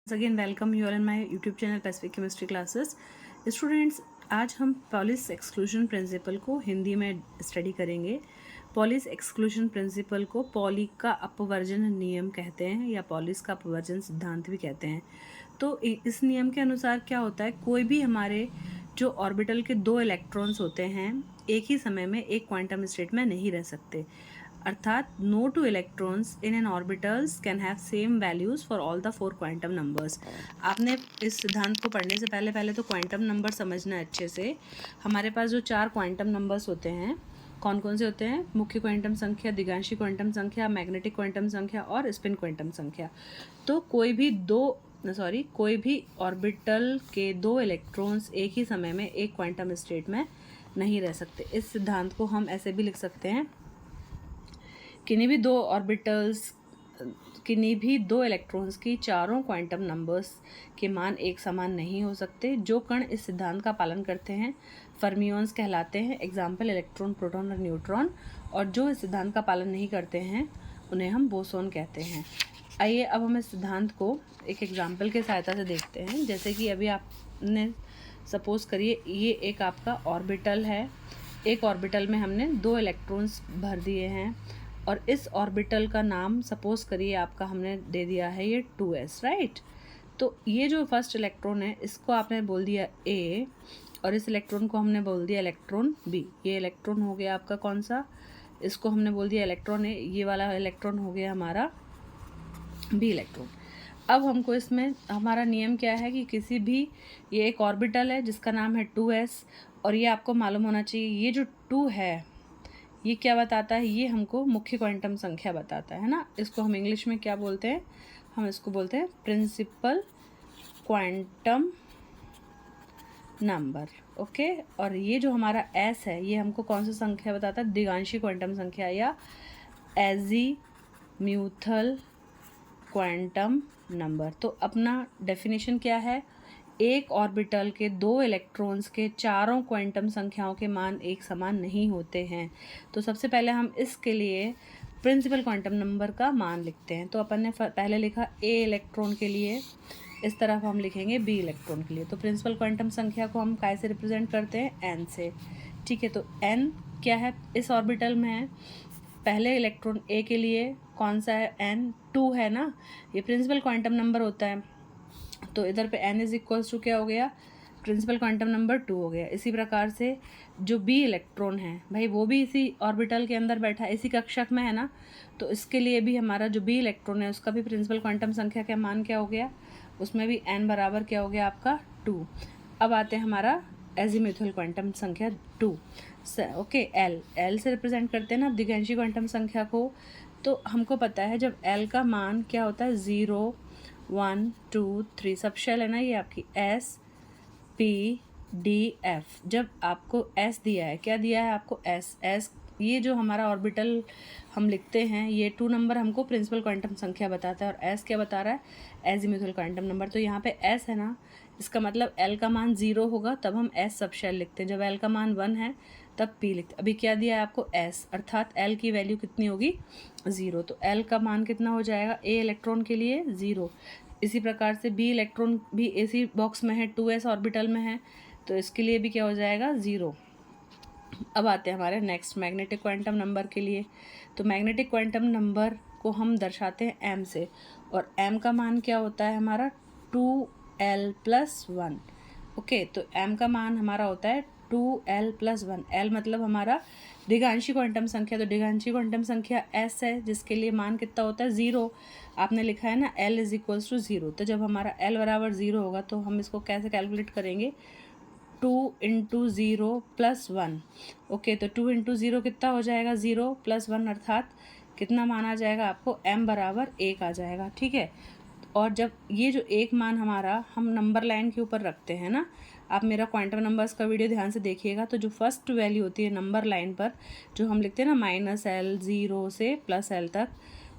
Again welcome you all in my YouTube channel Pacific chemistry classes. Students, आज हम polish exclusion principle को हिंदी में study करेंगे। Polish exclusion principle को poly का अपवर्जन नियम कहते हैं या पॉलिश का अपवर्जन सिद्धांत भी कहते हैं। तो इस नियम के अनुसार क्या होता है, कोई भी हमारे जो ऑर्बिटल के दो इलेक्ट्रॉन्स होते हैं एक ही समय में एक क्वांटम स्टेट में नहीं रह सकते, अर्थात no two electrons in an orbitals can have same values for all the four quantum numbers. आपने इस सिद्धांत को पढ़ने से पहले तो क्वांटम नंबर समझना है अच्छे से। हमारे पास जो चार क्वांटम नंबर्स होते हैं कौन कौन से होते हैं? मुख्य क्वांटम संख्या, दिगांशी क्वांटम संख्या, मैग्नेटिक क्वांटम संख्या और स्पिन क्वांटम संख्या। तो कोई भी ऑर्बिटल के दो इलेक्ट्रॉन्स एक ही समय में एक क्वांटम स्टेट में नहीं रह सकते। इस सिद्धांत को हम ऐसे भी लिख सकते हैं, किन्हीं भी दो इलेक्ट्रॉन्स की चारों क्वांटम नंबर्स के मान एक समान नहीं हो सकते। जो कण इस सिद्धांत का पालन करते हैं फर्मियंस कहलाते हैं, एग्जाम्पल इलेक्ट्रॉन, प्रोटॉन और न्यूट्रॉन। और जो इस सिद्धांत का पालन नहीं करते हैं उन्हें हम बोसोन कहते हैं। आइए अब हम इस सिद्धांत को एक एग्जाम्पल के सहायता से देखते हैं। जैसे कि अभी आपने सपोज करिए ये एक आपका ऑर्बिटल है, एक ऑर्बिटल में हमने दो इलेक्ट्रॉन्स भर दिए हैं और इस ऑर्बिटल का नाम सपोज करिए आपका हमने दे दिया है ये 2s, राइट। तो ये जो फर्स्ट इलेक्ट्रॉन है इसको आपने बोल दिया A और इस इलेक्ट्रॉन को हमने बोल दिया इलेक्ट्रॉन B। ये इलेक्ट्रॉन हो गया आपका कौन सा, इसको हमने बोल दिया इलेक्ट्रॉन A। ये वाला इलेक्ट्रॉन हो गया हमारा B इलेक्ट्रॉन। अब हमको इसमें हमारा नियम क्या है कि किसी भी, ये एक ऑर्बिटल है जिसका नाम है 2s और ये आपको मालूम होना चाहिए ये जो 2 है ये क्या बताता है, ये हमको मुख्य क्वांटम संख्या बताता है ना। इसको हम इंग्लिश में क्या बोलते हैं, हम इसको बोलते हैं प्रिंसिपल क्वांटम नंबर, ओके। और ये जो हमारा S है ये हमको कौन सी संख्या बताता है, दिगांशी क्वांटम संख्या या एजीम्यूथल क्वांटम नंबर। तो अपना डेफिनेशन क्या है, एक ऑर्बिटल के दो इलेक्ट्रॉन्स के चारों क्वांटम संख्याओं के मान एक समान नहीं होते हैं। तो सबसे पहले हम इसके लिए प्रिंसिपल क्वांटम नंबर का मान लिखते हैं। तो अपन ने पहले लिखा A इलेक्ट्रॉन के लिए, इस तरफ हम लिखेंगे B इलेक्ट्रॉन के लिए। तो प्रिंसिपल क्वांटम संख्या को हम कैसे रिप्रेजेंट करते हैं, N से, ठीक है। तो N क्या है, इस ऑर्बिटल में है पहले इलेक्ट्रॉन A के लिए कौन सा है, N 2 है ना, ये प्रिंसिपल क्वांटम नंबर होता है। तो इधर पे n इज इक्वल्स टू क्या हो गया, प्रिंसिपल क्वांटम नंबर 2 हो गया। इसी प्रकार से जो B इलेक्ट्रॉन है भाई वो भी इसी ऑर्बिटल के अंदर बैठा है, इसी कक्षक में है ना। तो इसके लिए भी हमारा जो B इलेक्ट्रॉन है उसका भी प्रिंसिपल क्वांटम संख्या का मान क्या हो गया, उसमें भी n बराबर क्या हो गया आपका 2। अब आते हैं हमारा एजीम्यूथल क्वांटम संख्या 2, ओके। L से रिप्रेजेंट करते हैं ना दिगांशी क्वांटम संख्या को। तो हमको पता है जब L का मान क्या होता है 0 1 2 3 सब शेल है ना, ये आपकी S P D F। जब आपको S दिया है, क्या दिया है आपको S, ये जो हमारा ऑर्बिटल हम लिखते हैं ये 2 नंबर हमको प्रिंसिपल क्वांटम संख्या बताता है और S क्या बता रहा है, एजीम्यूथल क्वांटम नंबर। तो यहाँ पे S है ना, इसका मतलब L का मान 0 होगा तब हम S सब शेल लिखते हैं, जब L का मान 1 है तब P लिखते। अभी क्या दिया है आपको S, अर्थात L की वैल्यू कितनी होगी 0। तो L का मान कितना हो जाएगा, A इलेक्ट्रॉन के लिए 0। इसी प्रकार से B इलेक्ट्रॉन भी इसी बॉक्स में है, 2s ऑर्बिटल में है, तो इसके लिए भी क्या हो जाएगा 0। अब आते हैं हमारे नेक्स्ट मैग्नेटिक क्वांटम नंबर के लिए। तो मैग्नेटिक क्वांटम नंबर को हम दर्शाते हैं m से, और m का मान क्या होता है हमारा 2l+1, ओके। तो m का मान हमारा होता है 2l+1। l मतलब हमारा दिगांशी क्वांटम संख्या, तो दिगांशी क्वांटम संख्या S है जिसके लिए मान कितना होता है 0। आपने लिखा है ना L इज इक्वल्स टू 0। तो जब हमारा L बराबर 0 होगा तो हम इसको कैसे कैलकुलेट करेंगे, 2 × 0 + 1, ओके। तो 2 × 0 कितना हो जाएगा 0 + 1, अर्थात कितना मान आ जाएगा आपको m बराबर 1 आ जाएगा, ठीक है। और जब ये जो एक मान हमारा हम नंबर लाइन के ऊपर रखते हैं ना, आप मेरा क्वांटम नंबर्स का वीडियो ध्यान से देखिएगा, तो जो फर्स्ट वैल्यू होती है नंबर लाइन पर जो हम लिखते हैं ना -L 0 से +L तक,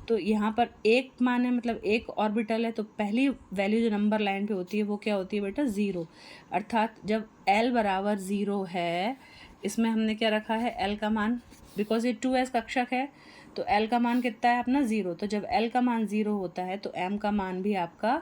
तो यहाँ पर एक मान है मतलब एक ऑर्बिटल है, तो पहली वैल्यू जो नंबर लाइन पे होती है वो क्या होती है बेटा 0। अर्थात जब L बराबर 0 है, इसमें हमने क्या रखा है L का मान, बिकॉज ये 2s कक्षक है तो L का मान कितना है अपना 0। तो जब L का मान 0 होता है तो M का मान भी आपका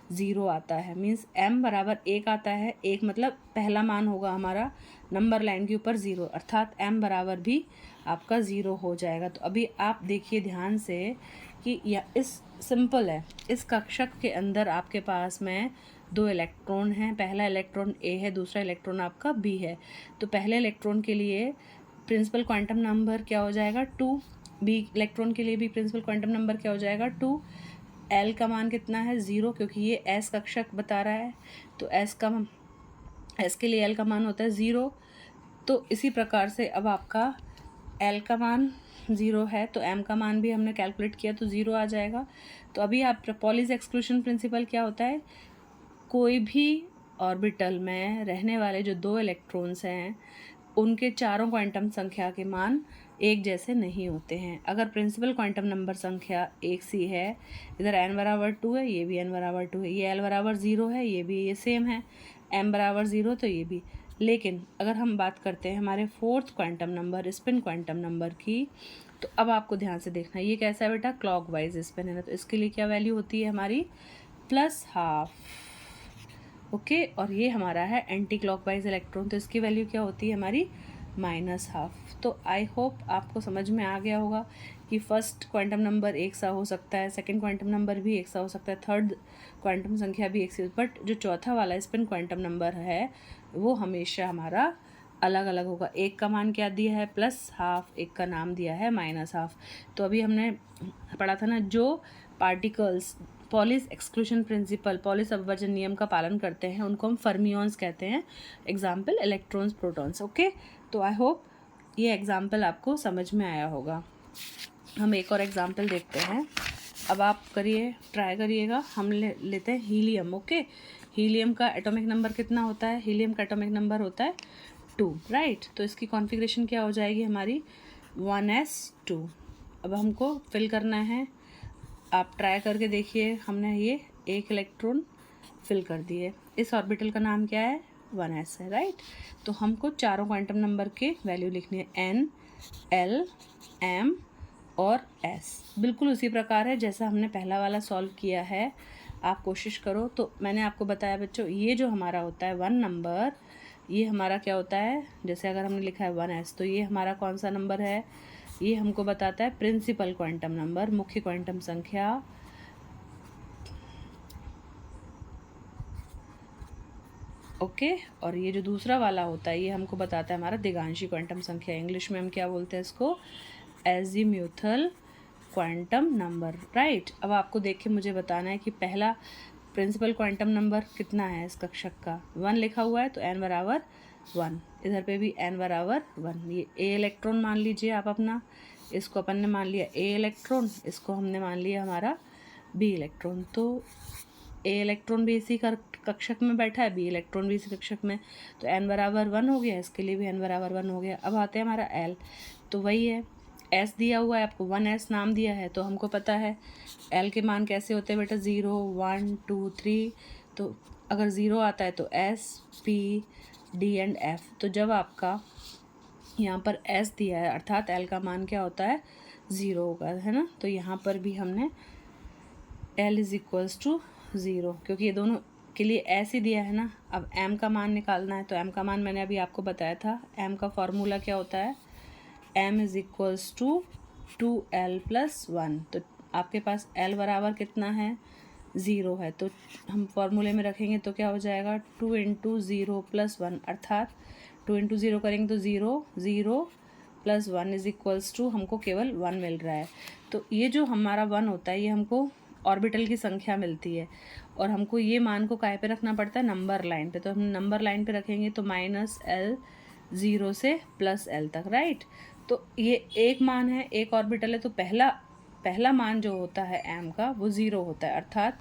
ज़ीरो आता है, मीन्स m बराबर 1 आता है। 1 मतलब पहला मान होगा हमारा नंबर लाइन के ऊपर 0, अर्थात m बराबर भी आपका 0 हो जाएगा। तो अभी आप देखिए ध्यान से कि यह इस सिंपल है, इस कक्षक के अंदर आपके पास में 2 इलेक्ट्रॉन हैं। पहला इलेक्ट्रॉन A है, दूसरा इलेक्ट्रॉन आपका B है। तो पहले इलेक्ट्रॉन के लिए प्रिंसिपल क्वांटम नंबर क्या हो जाएगा 2, बी इलेक्ट्रॉन के लिए भी प्रिंसिपल क्वांटम नंबर क्या हो जाएगा 2। L का मान कितना है 0, क्योंकि ये S कक्षक बता रहा है, तो S के लिए L का मान होता है 0। तो इसी प्रकार से अब आपका L का मान 0 है, तो M का मान भी हमने कैलकुलेट किया तो 0 आ जाएगा। तो अभी आप पॉलीज एक्सक्लूशन प्रिंसिपल क्या होता है, कोई भी ऑर्बिटल में रहने वाले जो 2 इलेक्ट्रॉन्स हैं उनके चारों क्वांटम संख्या के मान एक जैसे नहीं होते हैं। अगर प्रिंसिपल क्वांटम नंबर संख्या एक सी है, इधर n बराबर 2 है, ये भी n बराबर 2 है, ये L बराबर 0 है, ये भी ये सेम है, m बराबर 0 तो ये भी। लेकिन अगर हम बात करते हैं हमारे fourth quantum number spin quantum number की, तो अब आपको ध्यान से देखना, ये कैसा है बेटा, क्लॉकवाइज स्पिन है ना, तो इसके लिए क्या वैल्यू होती है हमारी +½ ओके। और ये हमारा है एंटी क्लॉकवाइज इलेक्ट्रॉन, तो इसकी वैल्यू क्या होती है हमारी -½ तो आई होप आपको समझ में आ गया होगा कि फर्स्ट क्वांटम नंबर एक सा हो सकता है, सेकंड क्वांटम नंबर भी एक सा हो सकता है, थर्ड क्वांटम संख्या भी एक सी, बट जो चौथा वाला स्पिन क्वांटम नंबर है वो हमेशा हमारा अलग अलग होगा। एक का मान क्या दिया है +½ एक का नाम दिया है -½ तो अभी हमने पढ़ा था ना, जो particles Pauli's exclusion principle, Pauli's अपवर्जन नियम का पालन करते हैं उनको हम फर्मियंस कहते हैं। Example electrons, protons. ओके, तो आई होप ये एग्जाम्पल आपको समझ में आया होगा। हम एक और एग्जाम्पल देखते हैं। अब आप ट्राई करिएगा। हम लेते हैं हीलियम। ओके, हीलियम का एटॉमिक नंबर कितना होता है, हीलियम का एटॉमिक नंबर होता है 2, राइट। तो इसकी कॉन्फ़िगरेशन क्या हो जाएगी हमारी 1s2। अब हमको फिल करना है, आप ट्राई करके देखिए। हमने ये एक इलेक्ट्रॉन फिल कर दिए, इस ऑर्बिटल का नाम क्या है 1s है, राइट। तो हमको चारों क्वांटम नंबर के वैल्यू लिखनी है, n, l, m और s। बिल्कुल उसी प्रकार है जैसा हमने पहला वाला सॉल्व किया है। आप कोशिश करो। तो मैंने आपको बताया बच्चों, ये जो हमारा होता है 1 नंबर, ये हमारा क्या होता है, जैसे अगर हमने लिखा है 1s, तो ये हमारा कौन सा नंबर है, ये हमको बताता है प्रिंसिपल क्वांटम नंबर, मुख्य क्वांटम संख्या। ओके, और ये जो दूसरा वाला होता है ये हमको बताता है हमारा दिगांशी क्वांटम संख्या। इंग्लिश में हम क्या बोलते हैं इसको, एजीम्यूथल क्वांटम नंबर, राइट। अब आपको देख के मुझे बताना है कि पहला प्रिंसिपल क्वांटम नंबर कितना है इस कक्षक का, 1 लिखा हुआ है, तो n बराबर 1, इधर पे भी n बराबर 1। ये a इलेक्ट्रॉन मान लीजिए आप अपना, इसको अपन ने मान लिया a इलेक्ट्रॉन, इसको हमने मान लिया हमारा b इलेक्ट्रॉन। तो a इलेक्ट्रॉन भी इसी कक्षक में बैठा है, b इलेक्ट्रॉन भी इसी कक्षक में, तो n बराबर 1 हो गया, इसके लिए भी n बराबर 1 हो गया। अब आते हैं हमारा l, तो वही है, s दिया हुआ है आपको, 1s नाम दिया है, तो हमको पता है l के मान कैसे होते हैं बेटा, 0, 1, 2, 3। तो अगर 0 आता है तो s, p, d and f। तो जब आपका यहाँ पर s दिया है अर्थात l का मान क्या होता है 0 होगा, है ना। तो यहाँ पर भी हमने l = 0, क्योंकि ये दोनों के लिए s ही दिया है ना। अब m का मान निकालना है, तो m का मान मैंने अभी आपको बताया था, m का फॉर्मूला क्या होता है, m = 2l + 1। तो आपके पास l बराबर कितना है 0 है, तो हम फॉर्मूले में रखेंगे तो क्या हो जाएगा 2 × 0 + 1, अर्थात 2 × 0 करेंगे तो 0, 0 + 1 = हमको केवल 1 मिल रहा है। तो ये जो हमारा 1 होता है ये हमको ऑर्बिटल की संख्या मिलती है, और हमको ये मान को काय पे रखना पड़ता है, नंबर लाइन पे। तो हम नंबर लाइन पे रखेंगे तो -l 0 से +l तक, राइट। तो ये एक मान है, एक ऑर्बिटल है, तो पहला मान जो होता है m का वो 0 होता है, अर्थात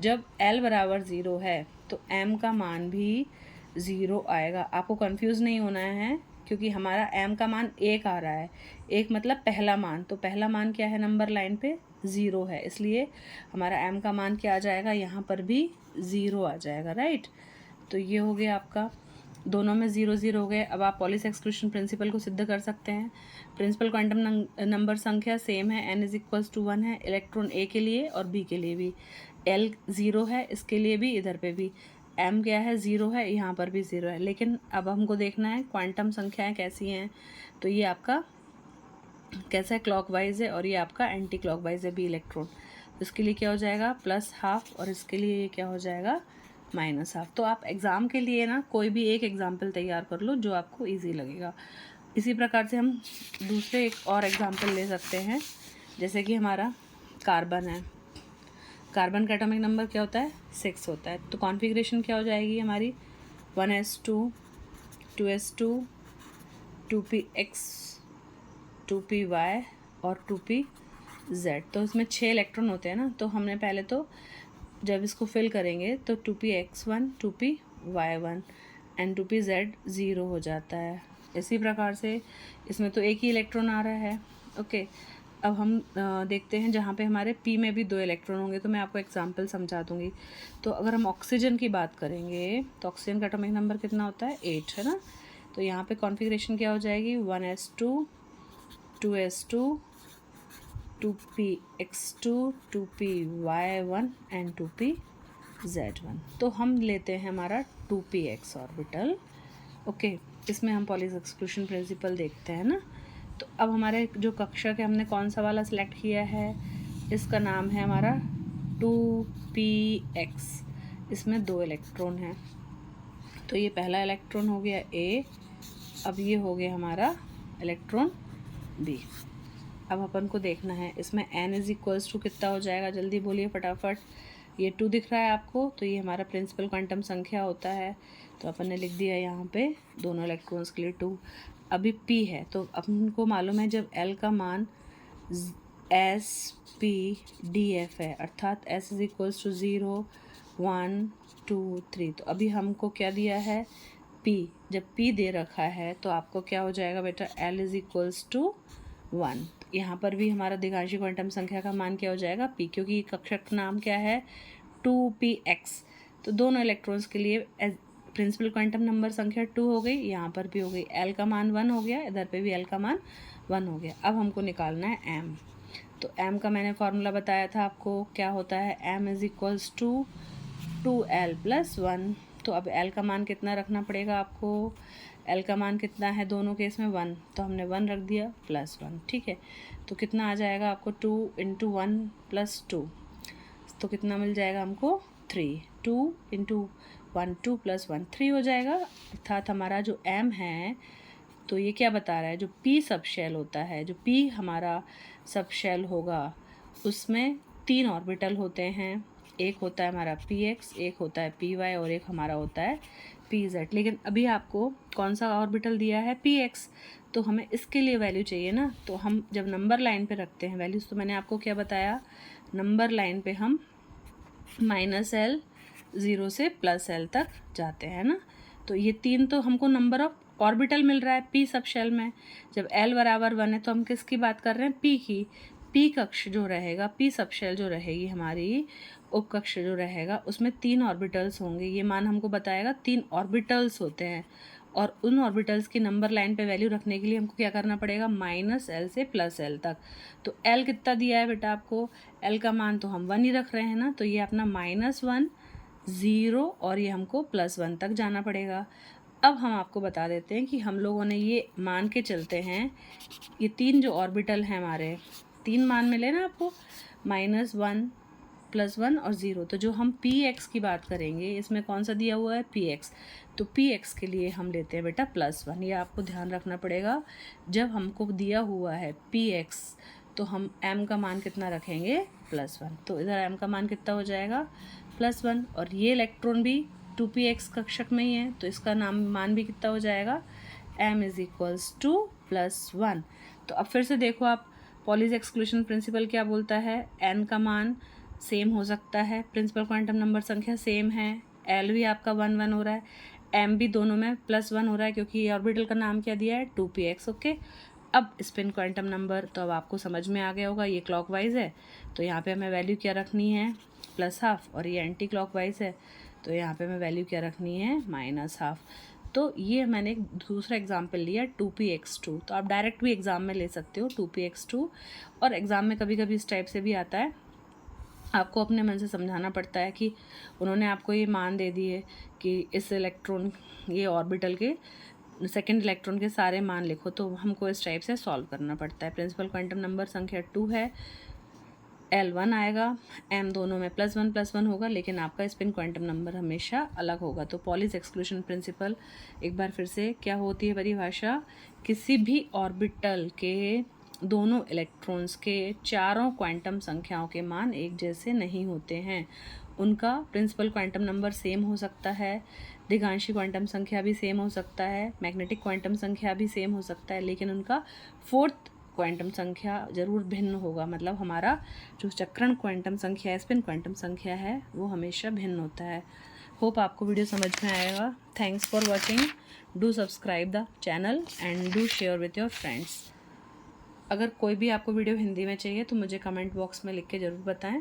जब l बराबर 0 है तो m का मान भी 0 आएगा। आपको कंफ्यूज नहीं होना है, क्योंकि हमारा m का मान 1 आ रहा है, 1 मतलब पहला मान, तो पहला मान क्या है नंबर लाइन पे 0 है, इसलिए हमारा m का मान क्या आ जाएगा, यहाँ पर भी 0 आ जाएगा, राइट। तो ये हो गया आपका, दोनों में 0 0 हो गए। अब आप पॉलिस एक्सक्लूशन प्रिंसिपल को सिद्ध कर सकते हैं। प्रिंसिपल क्वांटम नंबर संख्या सेम है, n = 1 है, इलेक्ट्रॉन a के लिए और b के लिए भी। L 0 है, इसके लिए भी, इधर पे भी M क्या है 0 है, यहाँ पर भी 0 है। लेकिन अब हमको देखना है क्वांटम संख्याएं कैसी हैं। तो ये आपका कैसा है, क्लॉकवाइज है, और ये आपका एंटी क्लॉकवाइज है बी इलेक्ट्रॉन। तो इसके लिए क्या हो जाएगा +½ और इसके लिए ये क्या हो जाएगा -½ तो आप एग्ज़ाम के लिए ना कोई भी एक एग्जाम्पल तैयार कर लो जो आपको ईजी लगेगा। इसी प्रकार से हम दूसरे एक और एग्जाम्पल ले सकते हैं, जैसे कि हमारा कार्बन है। कार्बन का एटॉमिक नंबर क्या होता है 6 होता है। तो कॉन्फ़िगरेशन क्या हो जाएगी हमारी 1s2 2s2 2px 2py और 2pz। तो इसमें 6 इलेक्ट्रॉन होते हैं ना, तो हमने पहले तो जब इसको फिल करेंगे तो 2px1 2py1 एंड 2pz 0 हो जाता है। इसी प्रकार से इसमें तो एक ही इलेक्ट्रॉन आ रहा है। ओके, अब हम देखते हैं जहाँ पे हमारे p में भी 2 इलेक्ट्रॉन होंगे। तो मैं आपको एग्जांपल समझा दूँगी। तो अगर हम ऑक्सीजन की बात करेंगे तो ऑक्सीजन का एटॉमिक नंबर कितना होता है 8 है ना। तो यहाँ पे कॉन्फ़िगरेशन क्या हो जाएगी 1s2 2s2 2px2 2py1 and 2pz1। तो हम लेते हैं हमारा 2px ऑर्बिटल। ओके, इसमें हम पॉलीज एक्सक्लूशन प्रिंसिपल देखते हैं ना। तो अब हमारे जो कक्षक है हमने कौन सा वाला सिलेक्ट किया है, इसका नाम है हमारा 2px। इसमें 2 इलेक्ट्रॉन हैं। तो ये पहला इलेक्ट्रॉन हो गया A, अब ये हो गया हमारा इलेक्ट्रॉन B। अब अपन को देखना है इसमें n = कितना हो जाएगा, जल्दी बोलिए फटाफट। ये 2 दिख रहा है आपको, तो ये हमारा प्रिंसिपल क्वांटम संख्या होता है। तो अपन ने लिख दिया यहाँ पे दोनों इलेक्ट्रॉन्स के लिए 2। अभी p है तो अपन को मालूम है जब l का मान s p d f है, अर्थात s = 0 1 2 3। तो अभी हमको क्या दिया है p। जब p दे रखा है तो आपको क्या हो जाएगा बेटा l = 1। यहाँ पर भी हमारा दिगांशी क्वांटम संख्या का मान क्या हो जाएगा p, क्योंकि कक्षक नाम क्या है 2px। तो दोनों इलेक्ट्रॉन्स के लिए प्रिंसिपल क्वांटम नंबर संख्या 2 हो गई, यहाँ पर भी हो गई। l का मान 1 हो गया, इधर पे भी l का मान 1 हो गया। अब हमको निकालना है m। तो m का मैंने फॉर्मूला बताया था आपको, क्या होता है m = 2l + 1। तो अब l का मान कितना रखना पड़ेगा आपको, l का मान कितना है दोनों केस में 1, तो हमने 1 रख दिया +1। ठीक है, तो कितना आ जाएगा आपको 2 × 1 + 2, तो कितना मिल जाएगा हमको 3। 2 × 1 2 + 1 3 हो जाएगा। अर्थात हमारा जो m है तो ये क्या बता रहा है, जो p सब शेल होता है, जो p हमारा सब शेल होगा उसमें 3 ऑर्बिटल होते हैं। एक होता है हमारा px, एक होता है py और एक हमारा होता है pz। लेकिन अभी आपको कौन सा ऑर्बिटल दिया है px, तो हमें इसके लिए वैल्यू चाहिए ना। तो हम जब नंबर लाइन पे रखते हैं वैल्यूज़, तो मैंने आपको क्या बताया, नंबर लाइन पे हम -l 0 से +l तक जाते हैं ना। तो ये 3 तो हमको नंबर ऑफ ऑर्बिटल मिल रहा है p सब शेल में। जब l = 1 है तो हम किसकी बात कर रहे हैं p की। p कक्ष जो रहेगा, p सब शेल जो रहेगी हमारी, उपकक्ष जो रहेगा उसमें 3 ऑर्बिटल्स होंगे। ये मान हमको बताएगा 3 ऑर्बिटल्स होते हैं, और उन ऑर्बिटल्स की नंबर लाइन पे वैल्यू रखने के लिए हमको क्या करना पड़ेगा -l से +l तक। तो l कितना दिया है बेटा आपको, l का मान तो हम 1 ही रख रहे हैं ना, तो ये अपना -1 0 और ये हमको +1 तक जाना पड़ेगा। अब हम आपको बता देते हैं कि हम लोगों ने ये मान के चलते हैं, ये 3 जो ऑर्बिटल हैं हमारे, 3 मान मिले ना आपको, -1 +1 और 0। तो जो हम px की बात करेंगे इसमें कौन सा दिया हुआ है px, तो px के लिए हम लेते हैं बेटा +1। ये आपको ध्यान रखना पड़ेगा, जब हमको दिया हुआ है px तो हम m का मान कितना रखेंगे +1। तो इधर m का मान कितना हो जाएगा +1, और ये इलेक्ट्रॉन भी 2px कक्षक में ही है, तो इसका मान भी कितना हो जाएगा m = +1। तो अब फिर से देखो आप, पॉलीज एक्सक्लूशन प्रिंसिपल क्या बोलता है, n का मान सेम हो सकता है, प्रिंसिपल क्वांटम नंबर संख्या सेम है, l भी आपका 1 1 हो रहा है, m भी दोनों में +1 हो रहा है, क्योंकि ऑर्बिटल का नाम क्या दिया है 2px। ओके, अब स्पिन क्वांटम नंबर तो अब आपको समझ में आ गया होगा, ये क्लॉकवाइज है तो यहाँ पे हमें वैल्यू क्या रखनी है +½ और ये एंटी क्लॉकवाइज है तो यहाँ पे हमें वैल्यू क्या रखनी है -½ तो ये मैंने एक दूसरा एग्जाम्पल लिया 2px2। तो आप डायरेक्ट भी एग्ज़ाम में ले सकते हो 2px2, और एग्ज़ाम में कभी कभी इस टाइप से भी आता है आपको अपने मन से समझाना पड़ता है कि उन्होंने आपको ये मान दे दिए कि इस इलेक्ट्रॉन, ये ऑर्बिटल के सेकेंड इलेक्ट्रॉन के सारे मान लिखो, तो हमको इस टाइप से सॉल्व करना पड़ता है। प्रिंसिपल क्वांटम नंबर संख्या 2 है, L1 आएगा, M दोनों में +1 होगा, लेकिन आपका स्पिन क्वांटम नंबर हमेशा अलग होगा। तो पॉलीज एक्सक्लूशन प्रिंसिपल एक बार फिर से क्या होती है परिभाषा, किसी भी ऑर्बिटल के दोनों इलेक्ट्रॉन्स के चारों क्वांटम संख्याओं के मान एक जैसे नहीं होते हैं। उनका प्रिंसिपल क्वांटम नंबर सेम हो सकता है, दिगांशी क्वांटम संख्या भी सेम हो सकता है, मैग्नेटिक क्वांटम संख्या भी सेम हो सकता है, लेकिन उनका फोर्थ क्वांटम संख्या जरूर भिन्न होगा। मतलब हमारा जो चक्रण क्वांटम संख्या है, स्पिन क्वांटम संख्या है, वो हमेशा भिन्न होता है। होप आपको वीडियो समझ में आएगा। Thanks for watching. Do subscribe the channel and do share with your friends. अगर कोई भी आपको वीडियो हिंदी में चाहिए तो मुझे कमेंट बॉक्स में लिख के ज़रूर बताएं।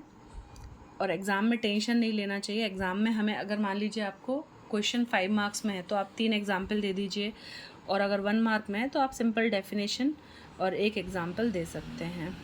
और एग्ज़ाम में टेंशन नहीं लेना चाहिए। एग्ज़ाम में हमें अगर मान लीजिए आपको क्वेश्चन 5 मार्क्स में है तो आप 3 एग्जाम्पल दे दीजिए, और अगर 1 मार्क में है तो आप सिंपल डेफिनेशन और एक एग्जाम्पल दे सकते हैं।